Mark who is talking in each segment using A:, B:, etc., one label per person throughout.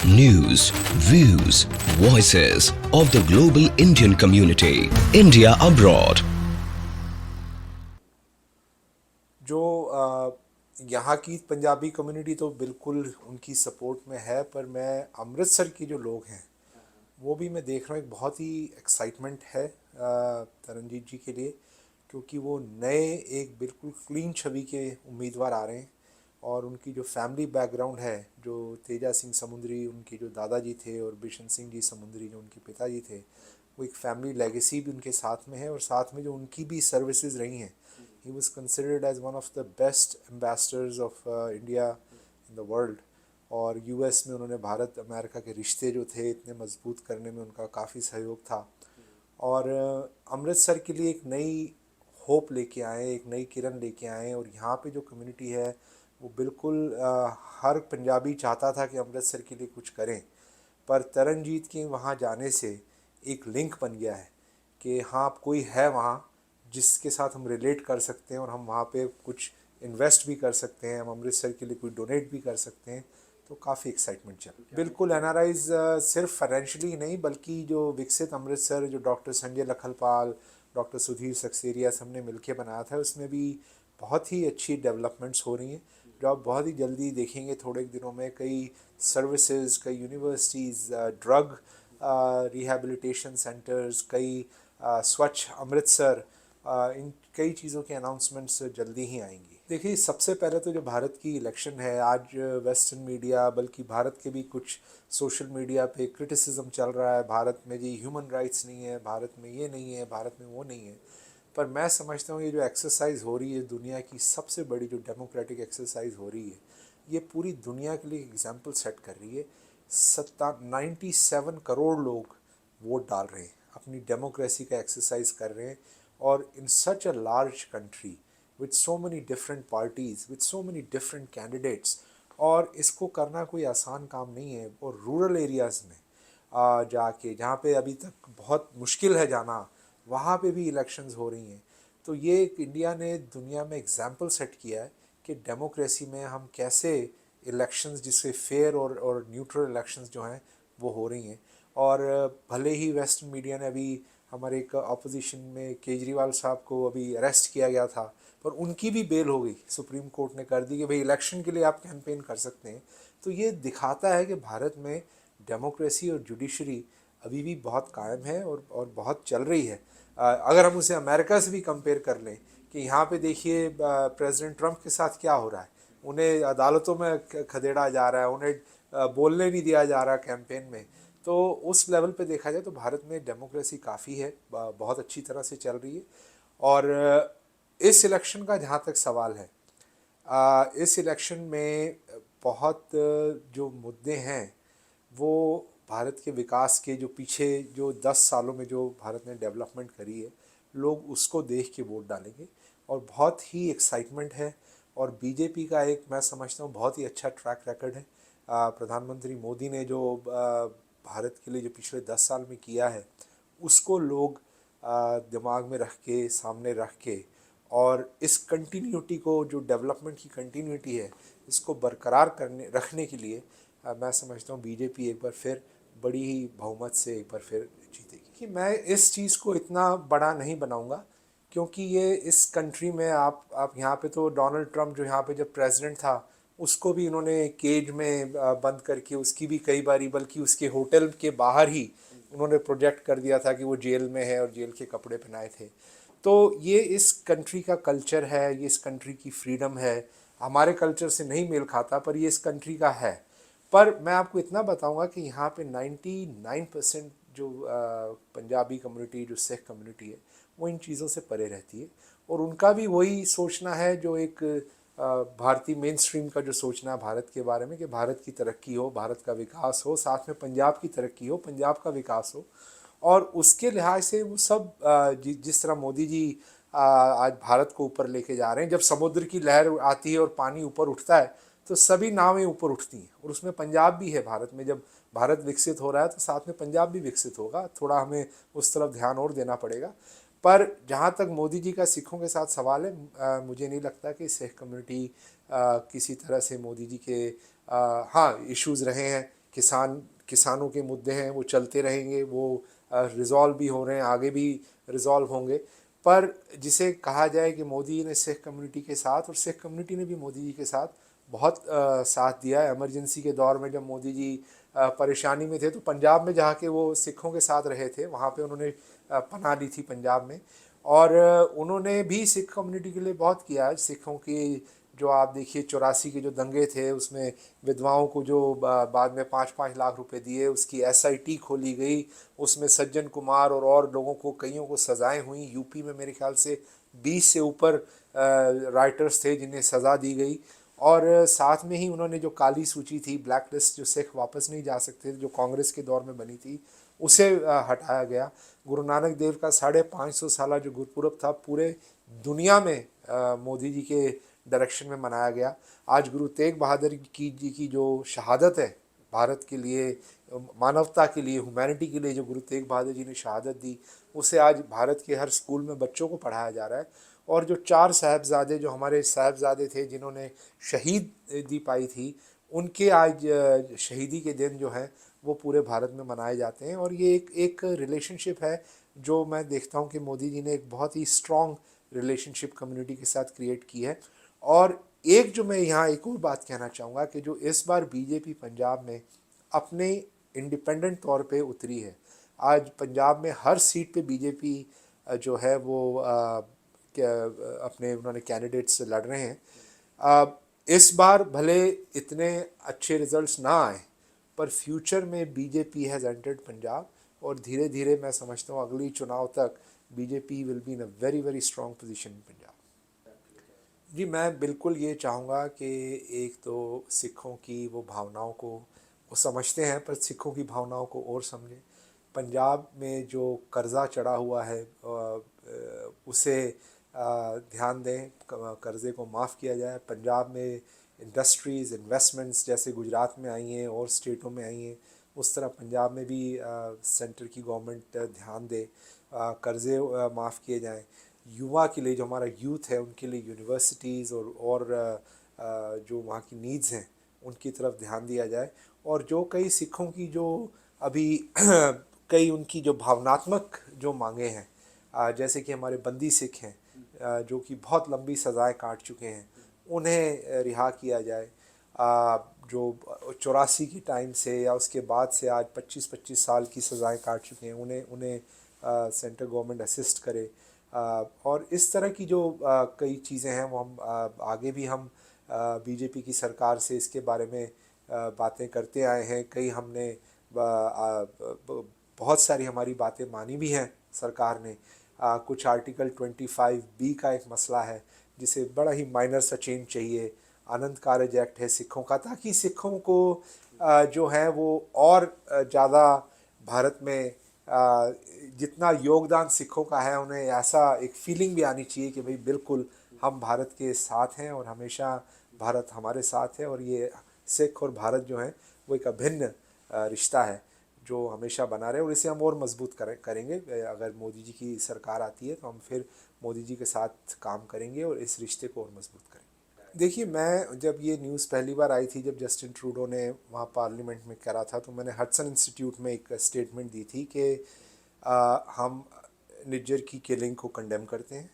A: News, views, voices of the global Indian community. India abroad.
B: जो यहाँ की Punjabi community तो बिल्कुल उनकी सपोर्ट में है, पर मैं अमृतसर की जो लोग हैं वो भी मैं देख रहा हूँ, एक बहुत ही एक्साइटमेंट है तरनजीत जी के लिए, क्योंकि वो नए एक बिल्कुल क्लीन छवि के उम्मीदवार आ रहे हैं। और उनकी जो फैमिली बैकग्राउंड है, जो तेजा सिंह समुंदरी उनके जो दादाजी थे और बिशन सिंह जी समुंदरी जो उनके पिताजी थे, वो एक फैमिली लेगेसी भी उनके साथ में है। और साथ में जो उनकी भी सर्विसेज रही हैं, he was considered as one of the best ambassadors of India in the world. और यूएस में उन्होंने भारत अमेरिका के रिश्ते जो थे इतने मजबूत करने में उनका काफ़ी सहयोग था। और अमृतसर के लिए एक नई होप लेके आए, एक नई किरण लेके आए। और यहाँ पे जो कम्युनिटी है वो बिल्कुल हर पंजाबी चाहता था कि अमृतसर के लिए कुछ करें। पर तरनजीत के वहाँ जाने से एक लिंक बन गया है कि हाँ, कोई है वहाँ जिसके साथ हम रिलेट कर सकते हैं और हम वहाँ पे कुछ इन्वेस्ट भी कर सकते हैं, हम अमृतसर के लिए कोई डोनेट भी कर सकते हैं। तो काफ़ी एक्साइटमेंट चल रही है। बिल्कुल एनआरआईज सिर्फ फाइनेंशियली नहीं, बल्कि जो विकसित अमृतसर जो डॉक्टर संजय लखनपाल, डॉक्टर सुधीर सक्सेरिया सबने मिलके बनाया था, उसमें भी बहुत ही अच्छी डेवलपमेंट्स हो रही हैं, जो आप बहुत ही जल्दी देखेंगे। थोड़े दिनों में कई सर्विसेज, कई यूनिवर्सिटीज़, ड्रग रिहैबिलिटेशन सेंटर्स, कई स्वच्छ अमृतसर, इन कई चीज़ों के अनाउंसमेंट्स जल्दी ही आएंगी। देखिए, सबसे पहले तो जो भारत की इलेक्शन है, आज वेस्टर्न मीडिया बल्कि भारत के भी कुछ सोशल मीडिया पे क्रिटिसिज्म चल रहा है, भारत में जी ह्यूमन राइट्स नहीं है, भारत में ये नहीं है, भारत में वो नहीं है। पर मैं समझता हूँ ये जो एक्सरसाइज हो रही है, दुनिया की सबसे बड़ी जो डेमोक्रेटिक एक्सरसाइज हो रही है, ये पूरी दुनिया के लिए एग्जाम्पल सेट कर रही है। 97 करोड़ लोग वोट डाल रहे हैं, अपनी डेमोक्रेसी का एक्सरसाइज कर रहे हैं। और in such a large country with so many different parties, with so many different candidates, और इसको करना कोई आसान काम नहीं है। और रूरल एरियाज़ में जाके, जहाँ पे अभी तक बहुत मुश्किल है जाना, वहाँ पे भी इलेक्शंस हो रही हैं। तो ये एक इंडिया ने दुनिया में एग्जाम्पल सेट किया है कि डेमोक्रेसी में हम कैसे इलेक्शंस, जिससे फेयर और न्यूट्रल इलेक्शंस जो हैं वो हो रही हैं। और भले ही वेस्टर्न मीडिया ने अभी हमारे एक अपोजिशन में केजरीवाल साहब को अभी अरेस्ट किया गया था, पर उनकी भी बेल हो गई, सुप्रीम कोर्ट ने कर दी कि भाई इलेक्शन के लिए आप कैंपेन कर सकते हैं। तो ये दिखाता है कि भारत में डेमोक्रेसी और जुडिशरी अभी भी बहुत कायम है और बहुत चल रही है। अगर हम उसे अमेरिका से भी कंपेयर कर लें कि यहाँ पे देखिए प्रेसिडेंट ट्रंप के साथ क्या हो रहा है, उन्हें अदालतों में खदेड़ा जा रहा है, उन्हें बोलने नहीं दिया जा रहा कैंपेन में। तो उस लेवल पे देखा जाए तो भारत में डेमोक्रेसी काफ़ी है, बहुत अच्छी तरह से चल रही है। और इस इलेक्शन का जहाँ तक सवाल है, इस इलेक्शन में बहुत जो मुद्दे हैं वो भारत के विकास के, जो पीछे जो 10 सालों में जो भारत ने डेवलपमेंट करी है, लोग उसको देख के वोट डालेंगे। और बहुत ही एक्साइटमेंट है। और बीजेपी का एक, मैं समझता हूँ, बहुत ही अच्छा ट्रैक रिकॉर्ड है। प्रधानमंत्री मोदी ने जो भारत के लिए जो पिछले 10 साल में किया है, उसको लोग दिमाग में रख के, सामने रख के, और इस कंटिन्यूटी को, जो डेवलपमेंट की कंटिन्यूटी है, इसको बरकरार करने रखने के लिए मैं समझता हूँ बीजेपी एक बार फिर बड़ी ही बहुमत से एक बार फिर जीतेगी। कि मैं इस चीज़ को इतना बड़ा नहीं बनाऊंगा, क्योंकि ये इस कंट्री में आप यहाँ पे तो डोनाल्ड ट्रंप जो यहाँ पे जब प्रेसिडेंट था, उसको भी इन्होंने केज में बंद करके, उसकी भी कई बारी, बल्कि उसके होटल के बाहर ही उन्होंने प्रोजेक्ट कर दिया था कि वो जेल में है और जेल के कपड़े पहनाए थे। तो ये इस कंट्री का कल्चर है, ये इस कंट्री की फ्रीडम है। हमारे कल्चर से नहीं मेल खाता, पर ये इस कंट्री का है। पर मैं आपको इतना बताऊंगा कि यहाँ पे 99% जो पंजाबी कम्युनिटी, जो सिख कम्युनिटी है, वो इन चीज़ों से परे रहती है। और उनका भी वही सोचना है जो एक भारतीय मेन स्ट्रीम का जो सोचना है भारत के बारे में, कि भारत की तरक्की हो, भारत का विकास हो, साथ में पंजाब की तरक्की हो, पंजाब का विकास हो। और उसके लिहाज से वो सब जिस तरह मोदी जी आज भारत को ऊपर लेके जा रहे हैं, जब समुद्र की लहर आती है और पानी ऊपर उठता है, तो सभी नावें ऊपर उठती हैं, और उसमें पंजाब भी है। भारत में जब भारत विकसित हो रहा है, तो साथ में पंजाब भी विकसित होगा। थोड़ा हमें उस तरफ ध्यान और देना पड़ेगा। पर जहाँ तक मोदी जी का सिखों के साथ सवाल है, मुझे नहीं लगता कि सिख कम्युनिटी किसी तरह से मोदी जी के, हाँ, इश्यूज़ रहे हैं किसानों के मुद्दे हैं वो चलते रहेंगे, वो रिज़ॉल्व भी हो रहे हैं, आगे भी रिज़ॉल्व होंगे। पर जिसे कहा जाए कि मोदी जी ने सिख कम्युनिटी के साथ और सिख कम्युनिटी ने भी मोदी जी के साथ बहुत साथ दिया है। इमरजेंसी के दौर में जब मोदी जी परेशानी में थे तो पंजाब में जाके वो सिखों के साथ रहे थे, वहाँ पे उन्होंने पनाह ली थी पंजाब में। और उन्होंने भी सिख कम्युनिटी के लिए बहुत किया है। सिखों की जो आप देखिए 84 के जो दंगे थे उसमें विधवाओं को जो बाद में 5-5 लाख रुपए दिए, उसकी एसआईटी खोली गई, उसमें सज्जन कुमार और लोगों को कईयों को सज़ाएं हुई। यूपी में मेरे ख्याल से 20 से ऊपर राइटर्स थे जिन्हें सज़ा दी गई। और साथ में ही उन्होंने जो काली सूची थी, ब्लैक लिस्ट, जो सिख वापस नहीं जा सकते थे, जो कांग्रेस के दौर में बनी थी, उसे हटाया गया। गुरु नानक देव का 550 साला जो गुरपुरब था पूरे दुनिया में मोदी जी के डायरेक्शन में मनाया गया। आज गुरु तेग बहादुर जी की जो शहादत है भारत के लिए, मानवता के लिए, ह्यूमैनिटी के लिए, जो गुरु तेग बहादुर जी ने शहादत दी, उसे आज भारत के हर स्कूल में बच्चों को पढ़ाया जा रहा है। और जो 4 साहबजादे, जो हमारे साहबजादे थे जिन्होंने शहीद दी पाई थी, उनके आज शहीदी के दिन जो है वो पूरे भारत में मनाए जाते हैं। और ये एक रिलेशनशिप है जो मैं देखता हूँ कि मोदी जी ने एक बहुत ही स्ट्रॉन्ग रिलेशनशिप कम्युनिटी के साथ क्रिएट की है। और एक जो मैं यहाँ एक और बात कहना चाहूँगा कि जो इस बार बीजेपी पंजाब में अपने इंडिपेंडेंट तौर पे उतरी है। आज पंजाब में हर सीट पे बीजेपी जो है वो अपने उन्होंने कैंडिडेट्स लड़ रहे हैं। इस बार भले इतने अच्छे रिजल्ट्स ना आए, पर फ्यूचर में बीजेपी हैज़ एंटर्ड पंजाब, और धीरे धीरे मैं समझता हूँ अगली चुनाव तक BJP will be in a very very strong position in Punjab. जी, मैं बिल्कुल ये चाहूँगा कि एक तो सिखों की वो भावनाओं को वो समझते हैं, पर सिखों की भावनाओं को और समझें। पंजाब में जो कर्ज़ा चढ़ा हुआ है उसे ध्यान दें, कर्ज़े को माफ़ किया जाए। पंजाब में इंडस्ट्रीज़, इन्वेस्टमेंट्स जैसे गुजरात में आई हैं और स्टेटों में आई हैं, उस तरह पंजाब में भी सेंटर की गवर्नमेंट ध्यान दे, कर्ज़े माफ़ किए जाएं। युवा के लिए, जो हमारा यूथ है, उनके लिए यूनिवर्सिटीज़ और जो वहाँ की नीड्स हैं उनकी तरफ ध्यान दिया जाए। और जो कई सिखों की जो अभी कई उनकी जो भावनात्मक जो मांगे हैं, जैसे कि हमारे बंदी सिख हैं जो कि बहुत लंबी सज़ाएं काट चुके हैं, उन्हें रिहा किया जाए। जो 84 की टाइम से या उसके बाद से आज 25-25 साल की सज़ाएं काट चुके हैं, उन्हें उन्हें सेंट्रल गवर्नमेंट असिस्ट करे। और इस तरह की जो कई चीज़ें हैं वो हम आगे भी हम बीजेपी की सरकार से इसके बारे में बातें करते आए हैं। कई हमने बहुत सारी हमारी बातें मानी भी हैं सरकार ने। कुछ आर्टिकल 25B का एक मसला है जिसे बड़ा ही माइनर सा चेंज चाहिए। आनंद कारज एक्ट है सिखों का, ताकि सिखों को जो है वो और ज़्यादा भारत में जितना योगदान सिखों का है, उन्हें ऐसा एक फीलिंग भी आनी चाहिए कि भाई बिल्कुल हम भारत के साथ हैं और हमेशा भारत हमारे साथ है। और ये सिख और भारत जो है वो एक अभिन्न रिश्ता है जो हमेशा बना रहे, और इसे हम और मजबूत करेंगे। अगर मोदी जी की सरकार आती है तो हम फिर मोदी जी के साथ काम करेंगे और इस रिश्ते को और मजबूत करेंगे। देखिए, मैं जब ये न्यूज़ पहली बार आई थी, जब जस्टिन ट्रूडो ने वहाँ पार्लियामेंट में करा था, तो मैंने हडसन इंस्टीट्यूट में एक स्टेटमेंट दी थी कि हम निज्जर की किलिंग को कंडेम करते हैं,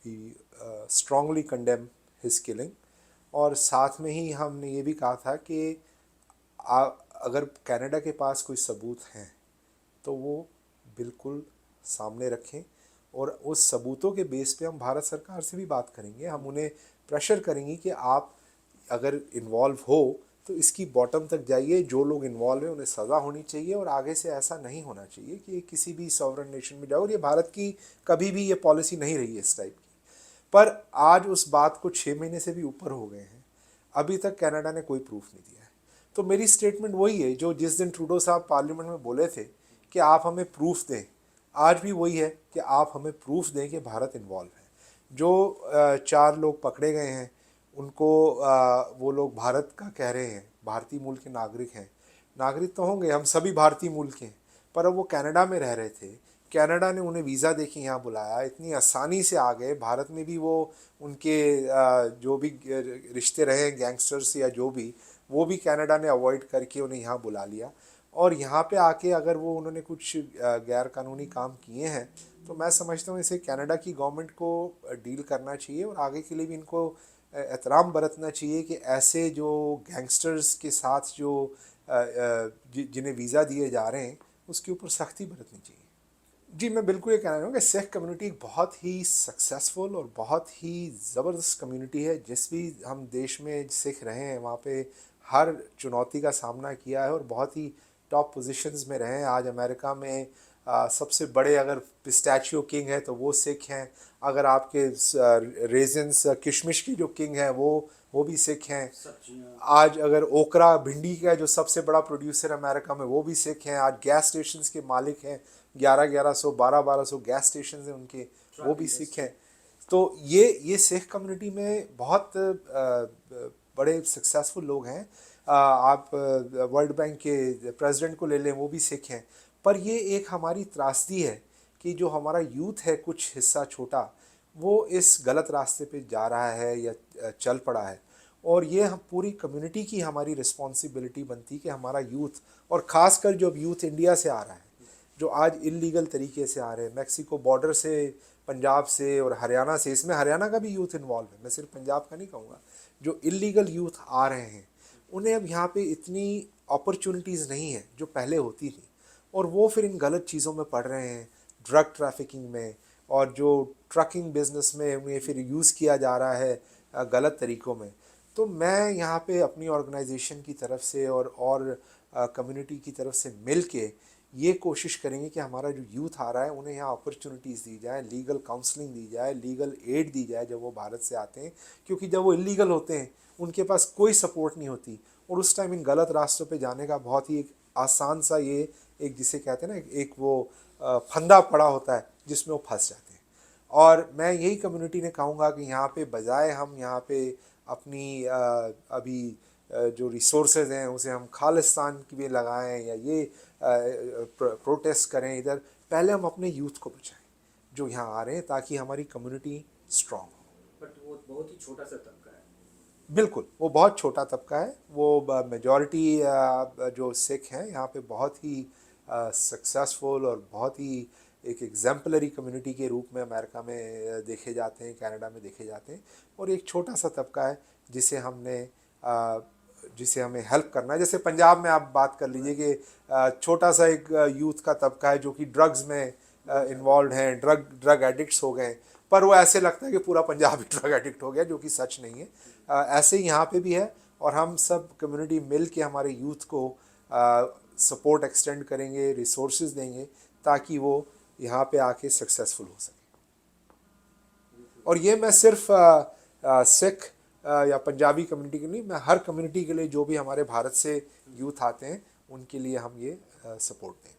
B: we strongly condemn his killing. और साथ में ही हमने ये भी कहा था कि अगर कनाडा के पास कोई सबूत हैं तो वो बिल्कुल सामने रखें, और उस सबूतों के बेस पे हम भारत सरकार से भी बात करेंगे। हम उन्हें प्रेशर करेंगे कि आप अगर इन्वॉल्व हो तो इसकी बॉटम तक जाइए, जो लोग इन्वॉल्व हैं उन्हें सज़ा होनी चाहिए, और आगे से ऐसा नहीं होना चाहिए कि किसी भी सॉवरन नेशन में जाओ। और ये भारत की कभी भी ये पॉलिसी नहीं रही है इस टाइप की। पर आज उस बात को 6 महीने से भी ऊपर हो गए हैं, अभी तक कनाडा ने कोई प्रूफ नहीं दिया है। तो मेरी स्टेटमेंट वही है जो जिस दिन ट्रूडो साहब पार्लियामेंट में बोले थे कि आप हमें प्रूफ दें, आज भी वही है कि आप हमें प्रूफ दें कि भारत इन्वॉल्व है। जो 4 लोग पकड़े गए हैं उनको वो लोग भारत का कह रहे हैं, भारतीय मूल के नागरिक हैं। नागरिक तो होंगे, हम सभी भारतीय मूल के हैं, पर अब वो कनाडा में रह रहे थे। कनाडा ने उन्हें वीज़ा देके यहाँ बुलाया, इतनी आसानी से आ गए। भारत में भी वो उनके जो भी रिश्ते रहे हैं गैंगस्टर्स या जो भी, वो भी कनाडा ने अवॉइड करके उन्हें यहाँ बुला लिया। और यहाँ पे आके अगर वो उन्होंने कुछ गैर कानूनी काम किए हैं तो मैं समझता हूँ इसे कनाडा की गवर्नमेंट को डील करना चाहिए, और आगे के लिए भी इनको एहतराम बरतना चाहिए कि ऐसे जो गैंगस्टर्स के साथ जो जिन्हें वीज़ा दिए जा रहे हैं उसके ऊपर सख्ती बरतनी चाहिए। जी, मैं बिल्कुल ये कहना चाहूँगा कि सिख कम्युनिटी एक बहुत ही सक्सेसफुल और बहुत ही ज़बरदस्त कम्युनिटी है। जिस भी हम देश में सिख रहे हैं वहाँ पे हर चुनौती का सामना किया है और बहुत ही टॉप पोजीशंस में रहे हैं। आज अमेरिका में सबसे बड़े अगर पिस्टैचियो किंग है तो वो सिख हैं। अगर आपके रेजन्स किशमिश की जो किंग है वो भी सिख हैं। आज अगर ओकरा भिंडी का जो सबसे बड़ा प्रोड्यूसर अमेरिका में वो भी सिख हैं। आज गैस स्टेशंस के मालिक हैं, 1100 1200 गैस स्टेशन हैं उनके, वो भी सिख हैं। तो ये सिख कम्युनिटी में बहुत बड़े सक्सेसफुल लोग हैं। आप वर्ल्ड बैंक के प्रेसिडेंट को ले लें, वो भी सिख हैं। पर ये एक हमारी त्रासदी है कि जो हमारा यूथ है कुछ हिस्सा छोटा, वो इस गलत रास्ते पे जा रहा है या चल पड़ा है। और ये हम पूरी कम्युनिटी की हमारी रिस्पॉन्सिबिलिटी बनती कि हमारा यूथ, और ख़ासकर जो यूथ इंडिया से आ रहा है, जो आज इलीगल तरीके से आ रहे हैं मैक्सिको बॉर्डर से, पंजाब से और हरियाणा से, इसमें हरियाणा का भी यूथ इन्वॉल्व है, मैं सिर्फ पंजाब का नहीं कहूँगा। जो इलीगल यूथ आ रहे हैं उन्हें अब यहाँ पे इतनी अपॉर्चुनिटीज़ नहीं है जो पहले होती थी, और वो फिर इन गलत चीज़ों में पड़ रहे हैं, ड्रग ट्रैफिकिंग में, और जो ट्रकिंग बिजनेस में उन्हें फिर यूज़ किया जा रहा है गलत तरीक़ों में। तो मैं यहाँ पे अपनी ऑर्गेनाइजेशन की तरफ से और कम्युनिटी की तरफ से मिल के ये कोशिश करेंगे कि हमारा जो यूथ आ रहा है उन्हें यहाँ अपॉर्चुनिटीज़ दी जाए, लीगल काउंसलिंग दी जाए, लीगल एड दी जाए जब वो भारत से आते हैं। क्योंकि जब वो इलीगल होते हैं उनके पास कोई सपोर्ट नहीं होती, और उस टाइम इन गलत रास्तों पे जाने का बहुत ही एक आसान सा ये एक जिसे कहते हैं ना एक वो फंदा पड़ा होता है जिसमें वो फंस जाते हैं। और मैं यही कम्युनिटी ने कहूँगा कि यहाँ पे बजाय हम यहाँ पे अपनी अभी जो रिसोर्सेज हैं उसे हम खालिस्तान की भी लगाएं या ये प्रोटेस्ट करें इधर, पहले हम अपने यूथ को बचाएं जो यहाँ आ रहे हैं, ताकि हमारी कम्युनिटी स्ट्रांग हो।
C: बट वो बहुत ही छोटा सा तबका है।
B: बिल्कुल, वो बहुत छोटा तबका है। वो मेजॉरिटी जो सिख हैं यहाँ पे बहुत ही सक्सेसफुल और बहुत ही एक एग्जाम्पलरी कम्युनिटी के रूप में अमेरिका में देखे जाते हैं, कनाडा में देखे जाते हैं। और एक छोटा सा तबका है जिसे हमें हेल्प करना है। जैसे पंजाब में आप बात कर लीजिए कि छोटा सा एक यूथ का तबका है जो कि ड्रग्स में इन्वॉल्व हैं, ड्रग एडिक्ट्स हो गए, पर वो ऐसे लगता है कि पूरा पंजाब ही ड्रग एडिक्ट हो गया, जो कि सच नहीं है। ऐसे ही यहाँ पे भी है, और हम सब कम्युनिटी मिल के हमारे यूथ को सपोर्ट एक्सटेंड करेंगे, रिसोर्सेज देंगे, ताकि वो यहाँ पे आके सक्सेसफुल हो सके। और ये मैं सिर्फ सिख या पंजाबी कम्युनिटी के नहीं, मैं हर कम्युनिटी के लिए जो भी हमारे भारत से यूथ आते हैं उनके लिए हम ये सपोर्ट दें।